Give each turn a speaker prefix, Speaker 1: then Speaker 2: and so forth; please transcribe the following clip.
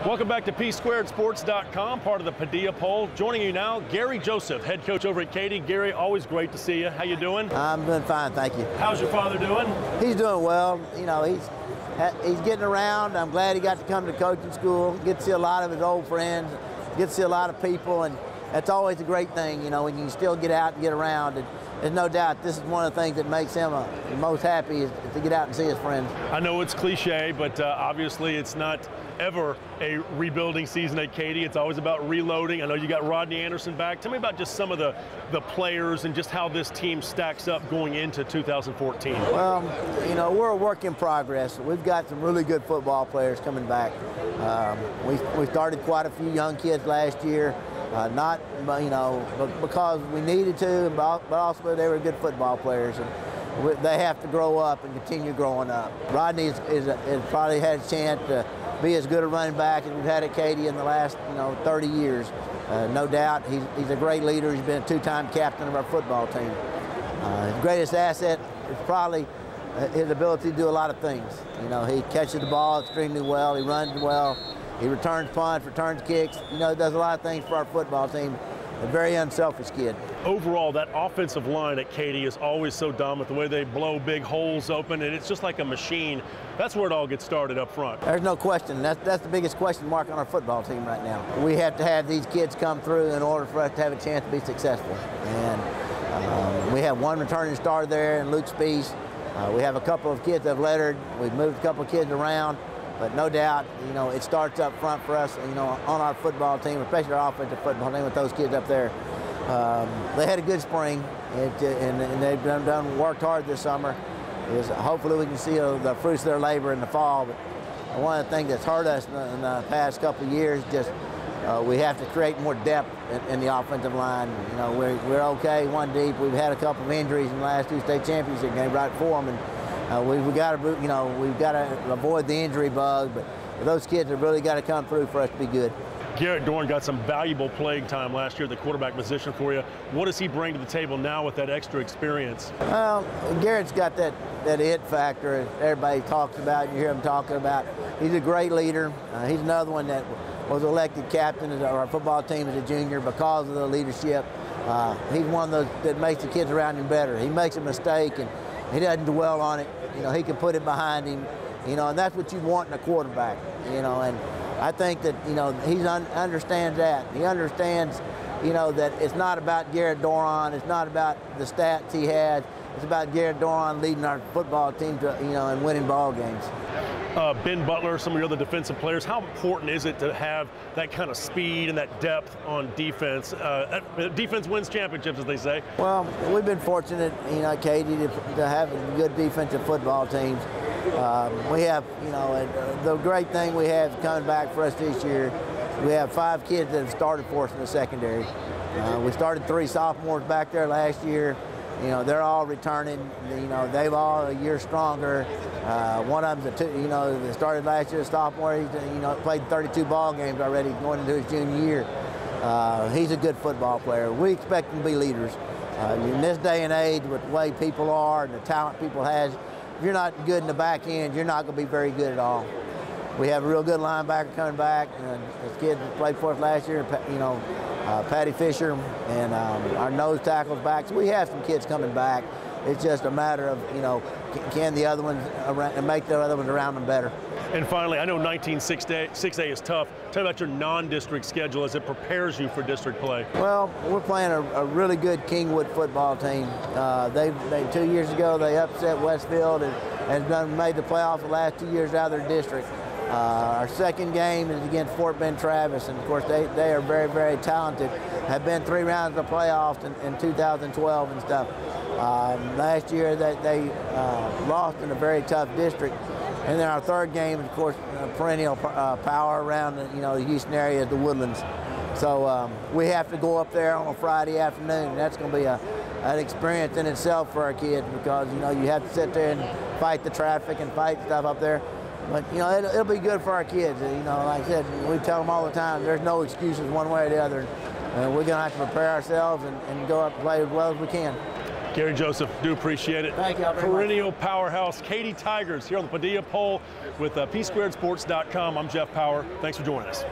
Speaker 1: Welcome back to PSquaredSports.com, part of the Padilla Poll. Joining you now, Gary Joseph, head coach over at Katy. Gary, always great to see you. How you doing?
Speaker 2: I'm doing fine, thank you.
Speaker 1: How's your father doing?
Speaker 2: He's doing well. You know, he's getting around. I'm glad he got to come to coaching school, get to see a lot of his old friends, get to see a lot of people, and that's always a great thing, you know, when you can still get out and get around. And there's no doubt this is one of the things that makes him the most happy is to get out and see his friends.
Speaker 1: I know it's cliche, but obviously it's not ever a rebuilding season at Katy. It's always about reloading. I know you got Rodney Anderson back. Tell me about just some of the players and just how this team stacks up going into 2014.
Speaker 2: Well, you know, we're a work in progress. We've got some really good football players coming back. We started quite a few young kids last year. Not, you know, because we needed to, but also they were good football players, and they have to grow up and continue growing up. Rodney has probably had a chance to be as good a running back as we've had at Katy in the last, 30 years. No doubt, he's a great leader. He's been a two-time captain of our football team. His greatest asset is probably his ability to do a lot of things. You know, he catches the ball extremely well. He runs well. He returns punts, returns kicks. You know, he does a lot of things for our football team. A very unselfish kid.
Speaker 1: Overall, that offensive line at Katy is always so dominant, the way they blow big holes open, and it's just like a machine. That's where it all gets started up front.
Speaker 2: There's no question. That's the biggest question mark on our football team right now. We have to have these kids come through in order for us to have a chance to be successful. And we have one returning starter there in Luke Spees. We have a couple of kids that have lettered. We've moved a couple of kids around. But no doubt, you know, it starts up front for us, you know, on our football team, especially our offensive football team with those kids up there. They had a good spring, and they've worked hard this summer. Hopefully we can see the fruits of their labor in the fall. But one of the things that's hurt us in the past couple of years, just we have to create more depth in the offensive line. You know, we're okay one deep. We've had a couple of injuries in the last two state championship games right for them. We've got to avoid the injury bug, but those kids have really got to come through for us to be good.
Speaker 1: Garrett Dorn got some valuable playing time last year at the quarterback position for you. What does he bring to the table now with that extra experience?
Speaker 2: Well, Garrett's got that it factor everybody talks about. You hear him talking about. He's a great leader. He's another one that was elected captain of our football team as a junior because of the leadership. He's one of those that makes the kids around him better. He makes a mistake and he doesn't dwell on it. You know, he can put it behind him, you know, and that's what you want in a quarterback, you know, and I think that, you know, he understands that. He understands, you know, that it's not about Garrett Doron, it's not about the stats he has, it's about Garrett Doron leading our football team to, you know, and winning ball games.
Speaker 1: Ben Butler, some of your other defensive players, how important is it to have that kind of speed and that depth on defense? Defense wins championships, as they say.
Speaker 2: Well, we've been fortunate, you know, at Katy to have good defensive football teams. We have, you know, the great thing we have coming back for us this year, we have 5 kids that have started for us in the secondary. We started 3 sophomores back there last year. You know, they're all returning. You know, they've all a year stronger. One of them's they started last year, a sophomore. He's, you know, played 32 ball games already going into his junior year. He's a good football player. We expect him to be leaders. In this day and age, with the way people are and the talent people have, if you're not good in the back end, you're not going to be very good at all. We have a real good linebacker coming back. This kid that played for us last year, you know, Patty Fisher, and our nose tackle's back. So we have some kids coming back. It's just a matter of, you know, can the other ones and make the other ones around them better.
Speaker 1: And finally, I know 6A is tough. Tell me about your non-district schedule as it prepares you for district play.
Speaker 2: Well, we're playing a really good Kingwood football team. They 2 years ago, they upset Westfield and made the playoffs the last 2 years out of their district. Our second game is against Fort Bend Travis, and of course they are very, very talented. Have been 3 rounds of playoffs in 2012 and stuff. Last year they lost in a very tough district. And then our third game, of course, perennial power around the Houston area is the Woodlands. So we have to go up there on a Friday afternoon. And that's going to be an experience in itself for our kids because you have to sit there and fight the traffic and fight stuff up there. But it'll be good for our kids. Like I said, we tell them all the time, there's no excuses one way or the other. We're going to have to prepare ourselves and go up and play as well as we can.
Speaker 1: Gary, Joseph, do appreciate it.
Speaker 2: Thank you all very much.
Speaker 1: Perennial powerhouse, Katy Tigers, here on the Padilla Poll with PSquaredSports.com. I'm Jeff Power. Thanks for joining us.